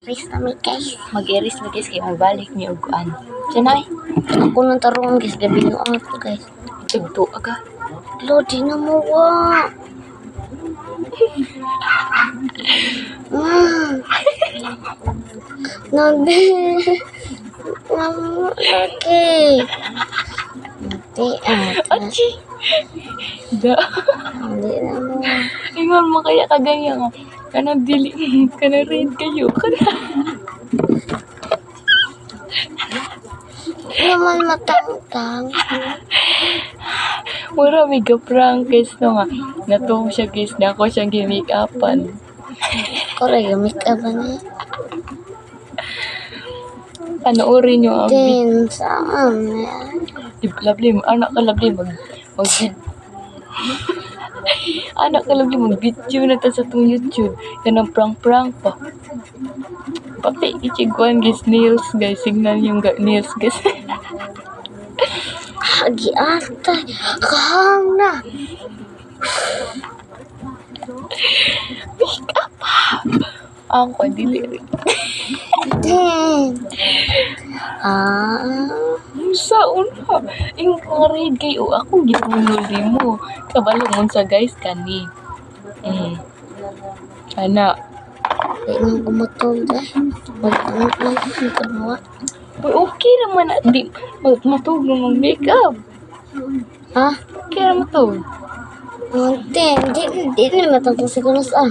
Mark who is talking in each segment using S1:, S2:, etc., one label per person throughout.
S1: Iris na mi guys.
S2: Mag-iris na guys, kaya magbalik niyo og kuan. Sinay,
S1: Ako nang tarungan guys. Gabi no ako guys.
S2: tugto aga.
S1: Lodi na mo wa. Nabi. Okay. Hindi
S2: Achi. Da.
S1: Hindi na mo.
S2: Ingon mo kaya kagaya nga. Kana dili, kana red kayo. Kana.
S1: Naman matangtang.
S2: Mura may prank guys no nga. Natuong siya guys na ako siyang gimake-upan.
S1: Kore gamit ka ba niya?
S2: Panoorin niyo ang video.
S1: Din saan na.
S2: Lovely, anak ka lovely mag anak ka lovely mag-video na ta sa tong YouTube. Kanang prank-prank pa. Pati ichiguan guys, nails guys. Signal yung nails guys.
S1: Hagi ata. Kahang na.
S2: Ako, dili rin.
S1: Din.
S2: Sa una, yung red kayo, ako gipunol din mo. Kabalong mo sa guys kani. Ana,
S1: Di nang kumatol dahil. Mag-anot lang yung kanawa.
S2: okay naman na, di, matug ng makeup.
S1: Ha?
S2: Okay naman to.
S1: Din. Di na matangkong siguro sa.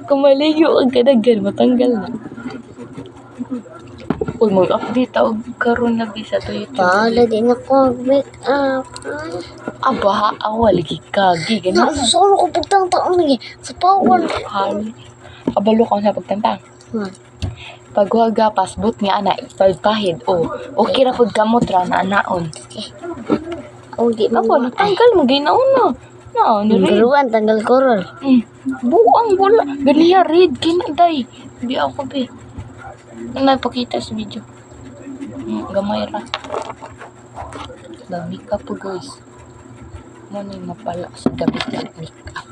S2: Kung maligo ang kadagan, matanggal na. Uy, mag-update ako karon na bisa to YouTube.
S1: Paala din ako make up.
S2: Aba, awal, lagi kagi, ganun.
S1: Solo ko pagtang taon lagi. Sa pawan.
S2: Hal. Kabalo ka sa pagtantang. Paghuwaga pasbot nga ana pagpahid okay ra pud gamot ra na anaon.
S1: Oh, di mo.
S2: Ako natanggal mo ginauna. Na ni red.
S1: Garuan, tanggal korol.
S2: Buang wala. Ganiya red kinaday. Di ako be. Nagpakita sa video. Gamay ra. Dami ka po guys. Ano yung mapala sa gabi na makeup.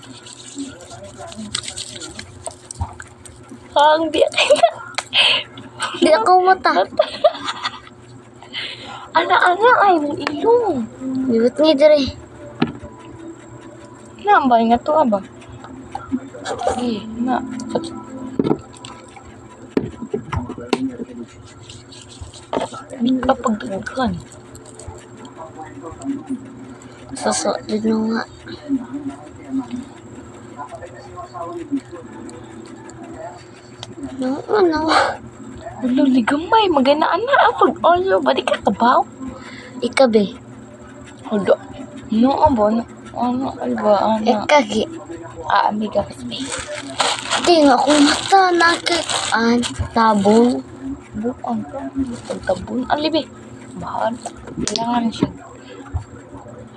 S2: Ang di
S1: Di ako mata.
S2: Ana-ana ay mong ilong.
S1: Liwat nga dire.
S2: Nambay nga to aba. Sige, na. Kapag daghan.
S1: Sasa din mo nga. Ano?
S2: Ulo, ligamay. Magana-ana. Pag olo, badi ka kabaw.
S1: Ikabe.
S2: Hudo. No, abo. Ano, alba, ano.
S1: Ikagi.
S2: Amiga kasi.
S1: Di nga akong mata nakikaan. Tabong.
S2: Buang ka. Pagtabon. Ang libi. Mahal. Kailangan siya.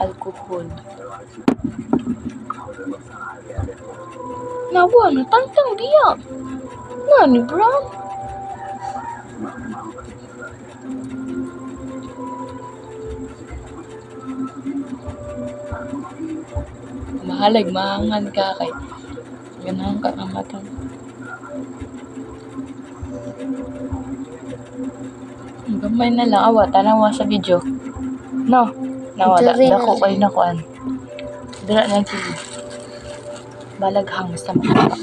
S2: Alcohol. Nawa, natantang biya. Nani, bro? Mahalag, mahangan ka kay. Ganahan ka ng matang. Gamay na lang. Awa, tanawa sa video. No. Nawala.
S1: Diri na
S2: Dako
S1: lang.
S2: kayo nakuan. Dira na sige. Balaghang sa mata.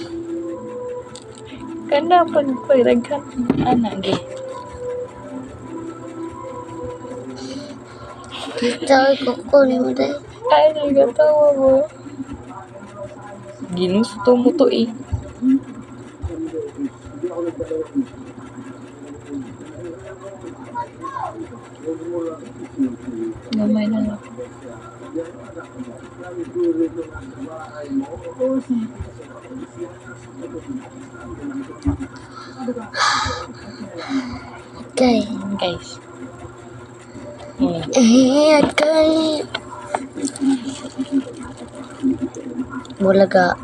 S2: Kana pagpagdaghan. Ana, ge.
S1: Kita ay kukunin mo dahil.
S2: Ay, nagatawa mo. Ginusto mo to eh. Gamay na lang.
S1: Okay.
S2: Guys.
S1: Okay. Bulaga.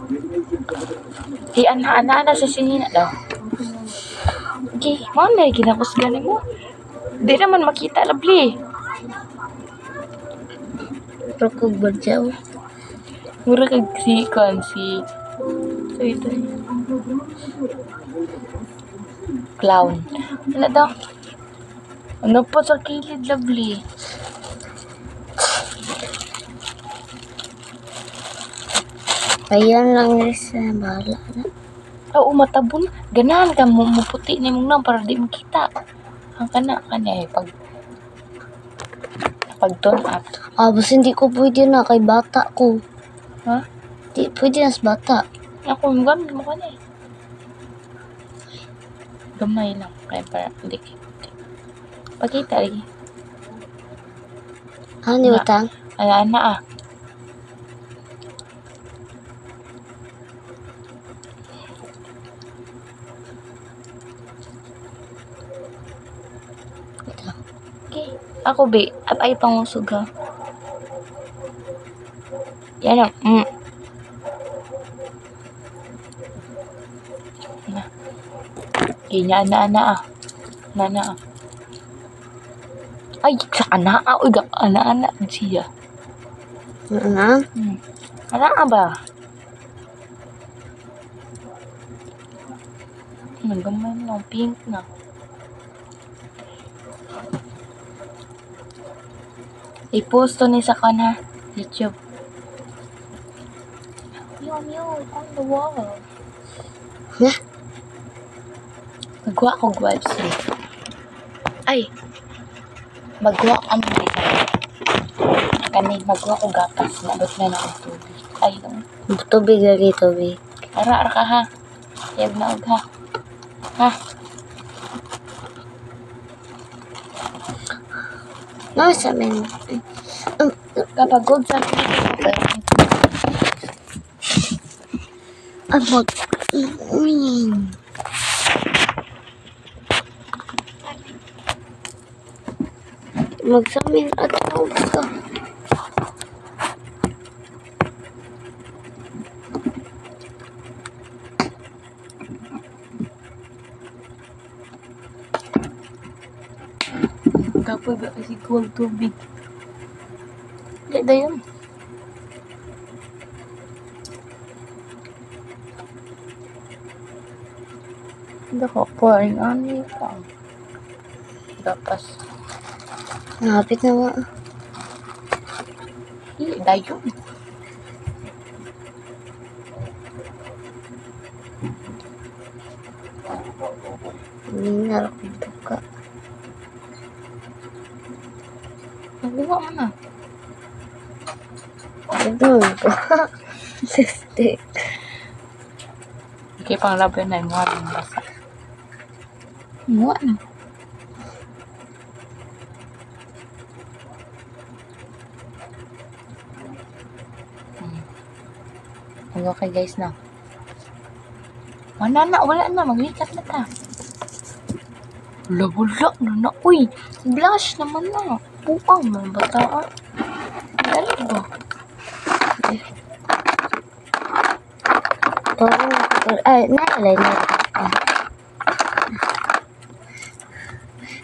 S2: Di ana sa sinina daw. Okay, mana ginakusgan mo? Di naman makita labli.
S1: Rokog badyaw.
S2: Mura kag si so ito clown. Wala daw. Ano po sa kilid, lovely?
S1: Ayan lang guys. Bahala na.
S2: Oo, matabon. Ganahan ka mo, muputi ni mong nang para di makita. Ang kana pag turn up.
S1: Basta hindi ko pwede na kay bata ko.
S2: Ha?
S1: Di pwede na sa bata.
S2: Ako, gamit mo ka na eh. Gamay lang. Kaya para, hindi. Pakita lagi.
S1: Ano di utang?
S2: Ana ah. Okay. Ako, be. At ay pangusog ha. Yan ang, Na. Kaya ana ah. Ana ah. Ay, sa ana ah. Uy, ana siya.
S1: Ano?
S2: Ana ba? Nagamay lang. Pink na. I-post to ni sa kana YouTube. Meow on the wall.
S1: Yeah.
S2: Magwa ko vibes dito. Ay. Magwa ang dito. Kani magwa ko gatas. Nabot na ng tubig. Ay,
S1: Tubig lagi, tubig.
S2: ara ka ha. Yag na og ha. Ha?
S1: No, sa amin.
S2: Kapag good sa
S1: Magsamin at tawag ka.
S2: kapag kasi kuwag tubig. Hindi da yun. Hindi ko pouring on pa. Gapas.
S1: Napit na ba?
S2: Hindi da yun.
S1: Hindi na ako ka.
S2: Naguha mo na.
S1: Ano ba? Siste.
S2: Okay, pang laban na yung mga basa. Muha na. Okay guys na. Wala na. Maglikat na ta. Wala na. Uy, blush naman na. Puang mga bataan. Dali ba?
S1: Naalay na.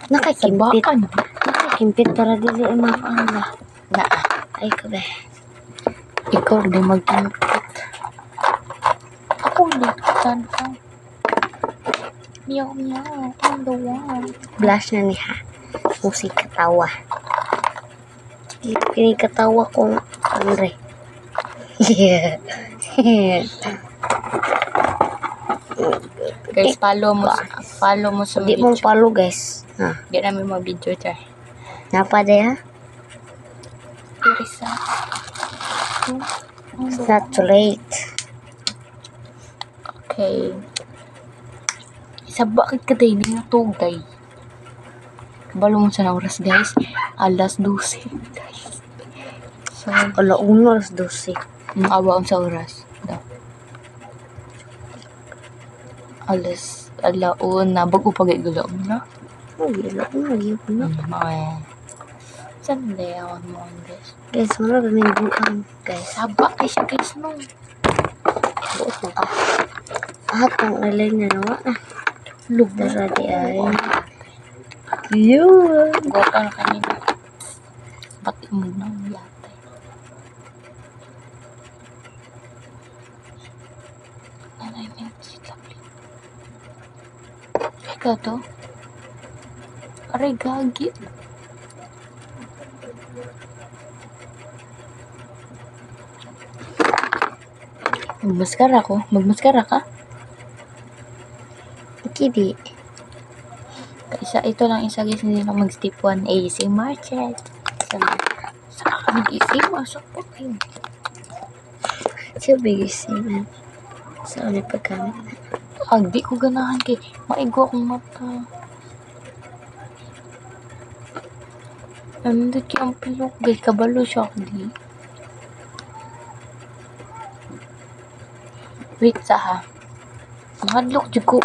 S1: Nakakimpit.
S2: Sabaan.
S1: Nakakimpit para dili mapaala.
S2: Na.
S1: Ay ka ba?
S2: Ikaw di magkimpit. Ako likitan ka. Meow on the wall.
S1: Blush na niya. Musik katawa. Kini katawa kong Andre. Yeah.
S2: Guys, follow mo sa
S1: Di
S2: video.
S1: mong follow guys.
S2: Di namin mga video tayo.
S1: Napa day ha?
S2: Teresa.
S1: It's not too late.
S2: Okay. Sa bakit ka tayo na tugay? Kabalo mo sa oras guys. Alas 12 guys. So,
S1: Ala, 1:12.
S2: awaon sa oras. Daw. Alaon na. Bago pag igulaw mo na.
S1: Oh, gila ko na.
S2: Okay. Sunday ako mo guys.
S1: Guys, wala ba may buang guys?
S2: Saba kay siya guys no.
S1: Buot na ka. Atong alay na nawa na. Dara di ay. Yun.
S2: Gota na kanina. Pati mo na yate. Sweet lovely. Ikaw to? Aray, gagi. Magmaskara ko? Magmaskara ka?
S1: Kidi.
S2: Ito lang isa guys, hindi lang mag-step 1 ASMR chat. Sa akin nag-ASMR, so okay.
S1: So, biggest man. Sa ulit pagkamit na.
S2: Di ko ganahan kay maigo akong mata. Nandun kaya ang pilok guys, kabalo siya ako di. Wait sa ha. Mahadlok dyan ko.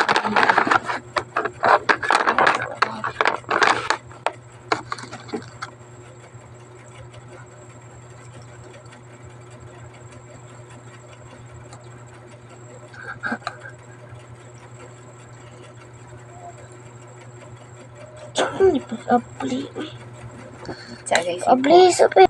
S1: Hindi pag-apply.
S2: Sa guys,
S1: Apply sa pe.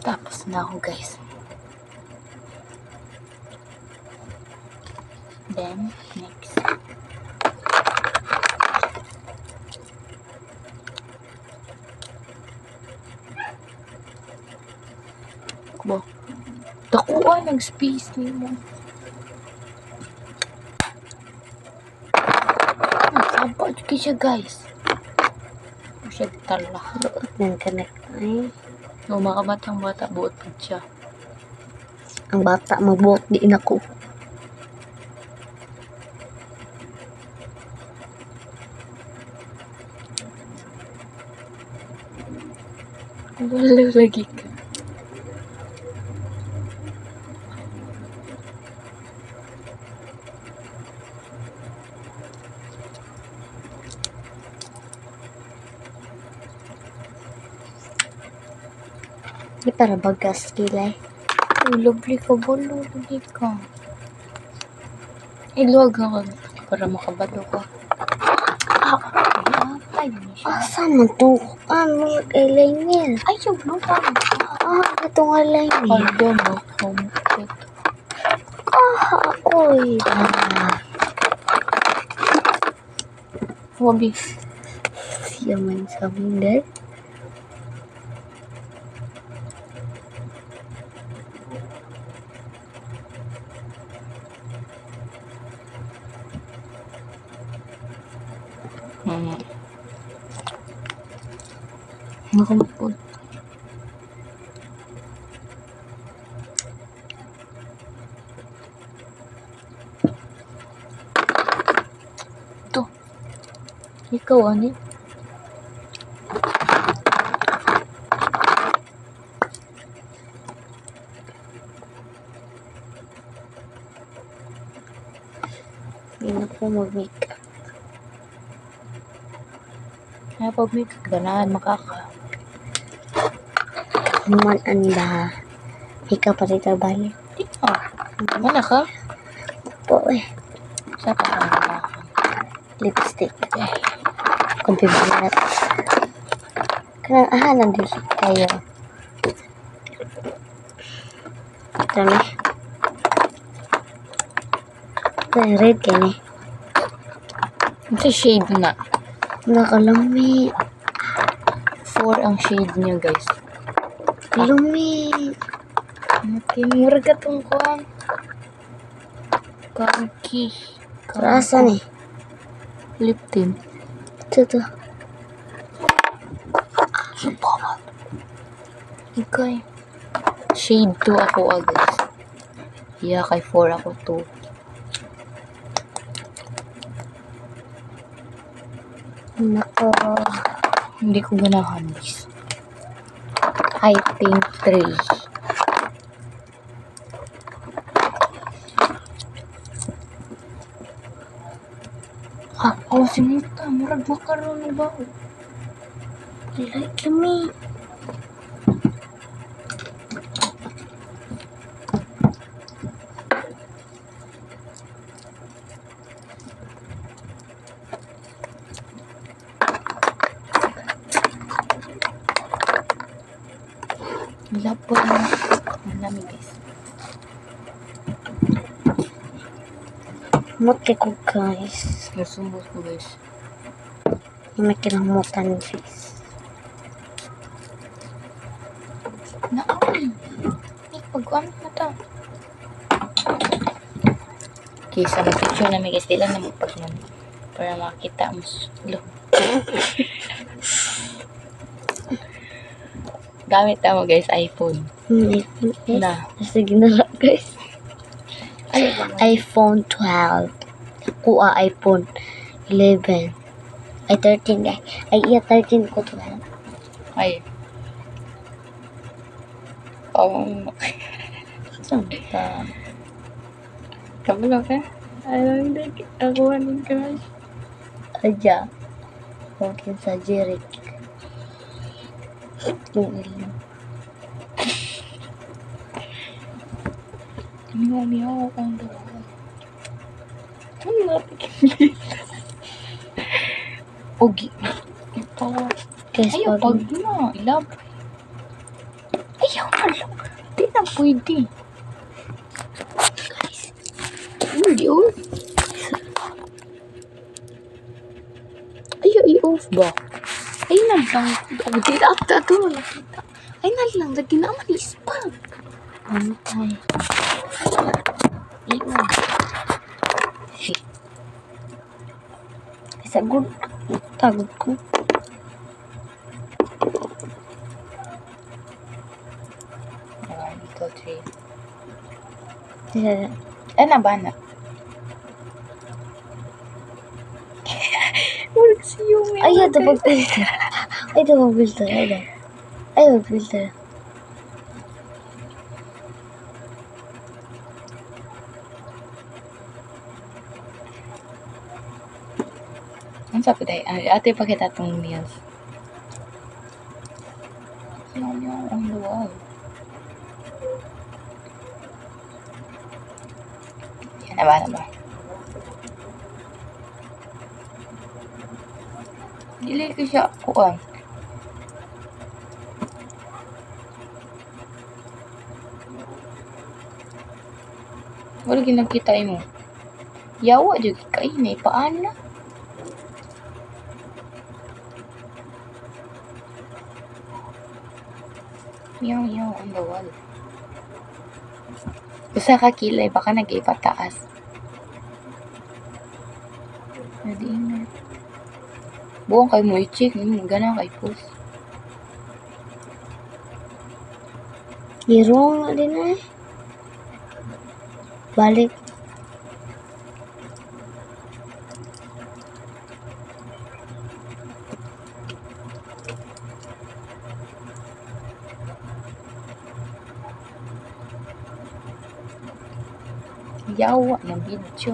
S2: tapos na ako guys. Then, next. Kubo. Takuan, nag-space niyo mo. Saba juga siya guys. Siya tala.
S1: Buot ng connect ay.
S2: No, makabatang bata, buot pa siya.
S1: Ang bata mabuot di na ko.
S2: Wala lagi ka.
S1: Di para bagas kilay.
S2: Ay, lovely ka ba? Lovely ka. Iluwag ka para makabalo ka. Ay, siya.
S1: Asa man to? Ano eyeliner?
S2: Ay, yung blue pa.
S1: Itong eyeliner.
S2: Pardon, no? Complete.
S1: Oy.
S2: Wabi.
S1: Siya man sa window.
S2: Nakampod. Ito. Ikaw, ano?
S1: Hindi na po mag-makeup.
S2: Kaya pag may kaganahan, makaka.
S1: Naman anda. Ikaw pa rin balik.
S2: Mana ka?
S1: Po eh.
S2: Sa pa
S1: Lipstick.
S2: Okay.
S1: Kumpibilat. Kanang ahanan din kayo. Ito ni. Ito yung red kayo ni.
S2: Sa shade na.
S1: Nakalami.
S2: 4 ang shade niya, guys.
S1: Lumi.
S2: Okay, mura ka tong kuhan. Kaki.
S1: Rasa ni.
S2: Lip tint.
S1: Ito to.
S2: Sumpaman. Okay. Shade 2 ako, guys. Yeah, kay 4 ako 2.
S1: Nako.
S2: Hindi ko ganahan, guys. I think 3. Ha, awasin mo ka. Murag makaroon ba?
S1: Like me.
S2: Lapot na. Ang dami guys.
S1: Muti ko guys.
S2: Nasumbos ko guys.
S1: May kinamutan guys.
S2: Naaway. Pag-ano na ta. Okay, sa mag-picture namin guys. Di lang naman pag para makita mo. Gamit mo guys, iPhone.
S1: Hindi.
S2: Na.
S1: Sige na lang guys.
S2: Ay,
S1: iPhone 12. Kuha iPhone 11. Ay, 13 guys. Ay, iya 13 ko 12.
S2: ay. Oh,
S1: Santa.
S2: kabalo ka? Ay, hindi. Ako aning crush.
S1: Aja. Okay, sa Jeric. Yung ilo.
S2: Miyaw kang doon. Ano natin? Ogi. Ito.
S1: Guys,
S2: Ayaw,
S1: pag
S2: pag na. Ilab. Ayaw na lang. Di na pwede. Hindi, oh. Ayaw, i-off ba? Ay na lang. Oh, di na after ito. Ay na lang. Lagi naman ispam.
S1: ano tayo?
S2: I-off.
S1: Sagod. Tagod ko.
S2: One, two, three.
S1: Isa.
S2: Ano ba na? Wala kasi yung...
S1: Ay, ito pag-filter. Ay, ito pag-filter. Ay, ito. Ay, pag-filter.
S2: Ang sabi tayo, ate pakita itong nails. Ano on the wall? Yan na ba? Dili ko siya kuan. Wala ginagkita mo. Yawa jud kay na paana. Yaw on the wall. Usa ka kilay baka nag-ipataas. Pwede na. Buong kay mo i-check gana kay post.
S1: Hirong na din eh. Balik.
S2: Yawa ng video.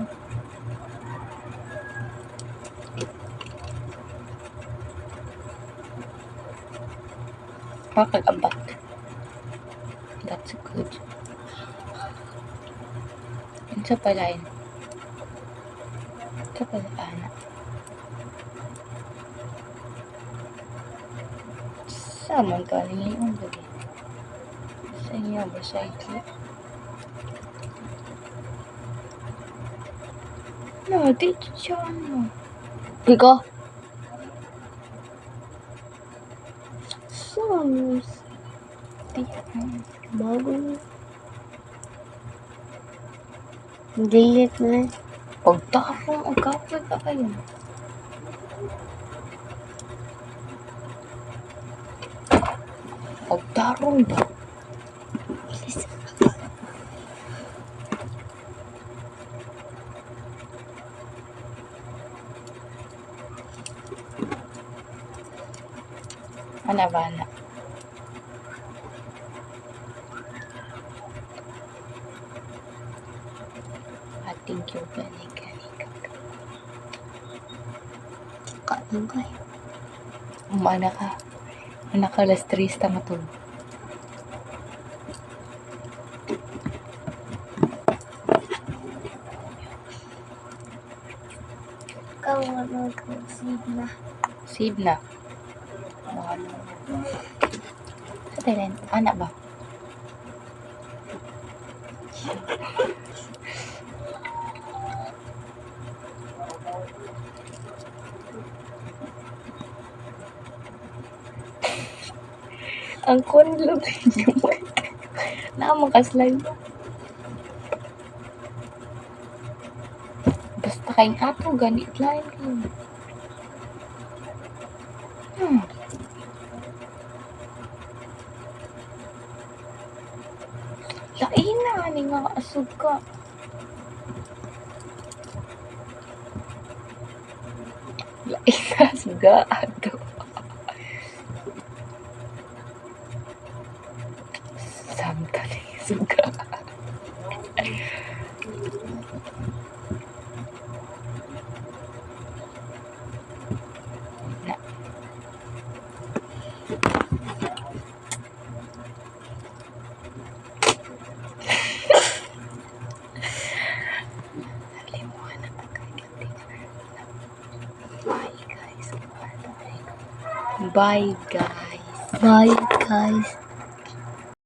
S2: Pakagabat. That's good. Sa pala yun. Sa pala anak. Sa man galing yung lagi. Sa inyo ba sa ito? No, di siya ano.
S1: Ikaw? Songs.
S2: Di
S1: Bago na. Delete na eh.
S2: pagtakong ang kapag pa kayo. Pagtarong ba? Ano ba na? Ating yung gani.
S1: Ka lang kay.
S2: Umana ka. Anak ka, alas 3 ta matulog.
S1: Ikaw ano ko na.
S2: Save na. Wala. Sa talent, anak ba? Ang konlog niyo. Naamang ka-slide. Basta kayong ato, ganit lang. Lain na, ani nga asog ka. Lain na, suga. Ato. Samtali, suga. Na. Bye guys.
S1: Bye guys.